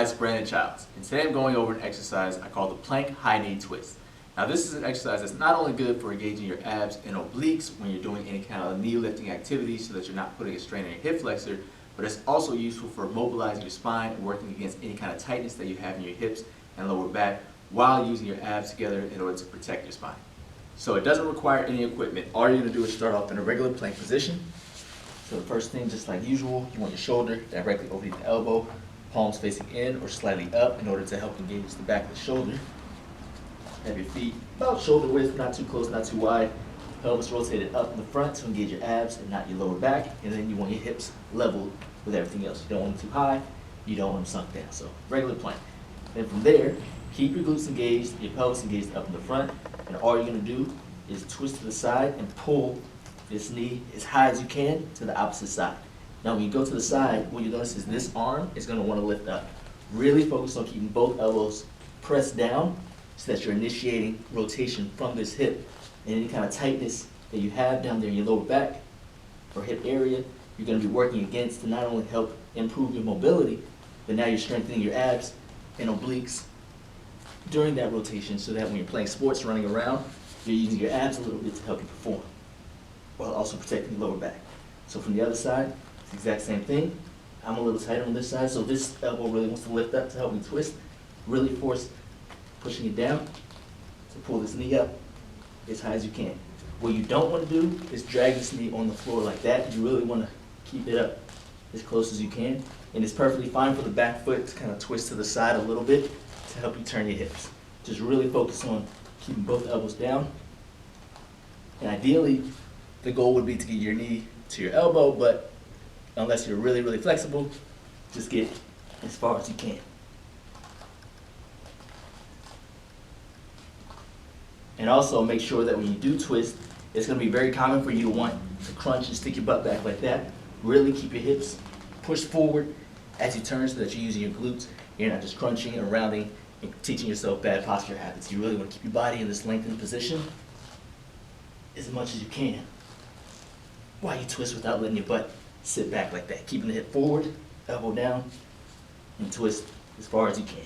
guys, Brandon Childs, and today I'm going over an exercise I call the plank high knee twist. Now this is an exercise that's not only good for engaging your abs and obliques when you're doing any kind of knee lifting activity so that you're not putting a strain on your hip flexor, but it's also useful for mobilizing your spine and working against any kind of tightness that you have in your hips and lower back while using your abs together in order to protect your spine. So it doesn't require any equipment. All you're going to do is start off in a regular plank position. So the first thing, just like usual, you want your shoulder directly over the elbow, palms facing in or slightly up in order to help engage the back of the shoulder. Have your feet about shoulder width, not too close, not too wide. Pelvis rotated up in the front to engage your abs and not your lower back. And then you want your hips level with everything else. You don't want them too high, you don't want them sunk down. So regular plank. Then from there, keep your glutes engaged, your pelvis engaged up in the front. And all you're going to do is twist to the side and pull this knee as high as you can to the opposite side. Now when you go to the side, what you notice is this arm is going to want to lift up. Really focus on keeping both elbows pressed down so that you're initiating rotation from this hip. And any kind of tightness that you have down there in your lower back or hip area, you're going to be working against to not only help improve your mobility, but now you're strengthening your abs and obliques during that rotation so that when you're playing sports, running around, you're using your abs a little bit to help you perform, while also protecting your lower back. So from the other side, it's the exact same thing. I'm a little tighter on this side, so this elbow really wants to lift up to help me twist. Really force pushing it down to pull this knee up as high as you can. What you don't want to do is drag this knee on the floor like that. You really want to keep it up as close as you can. And it's perfectly fine for the back foot to kind of twist to the side a little bit to help you turn your hips. Just really focus on keeping both elbows down. And ideally, the goal would be to get your knee to your elbow, but unless you're really, really flexible, just get as far as you can. And also make sure that when you do twist, it's going to be very common for you to want to crunch and stick your butt back like that. Really keep your hips pushed forward as you turn so that you're using your glutes. You're not just crunching and rounding and teaching yourself bad posture habits. You really want to keep your body in this lengthened position as much as you can while you twist without letting your butt sit back like that. Keeping the hip forward, elbow down, and twist as far as you can.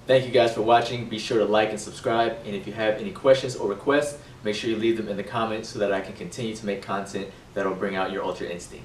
Thank you guys for watching. Be sure to like and subscribe. And if you have any questions or requests, make sure you leave them in the comments so that I can continue to make content that will bring out your ultra instinct.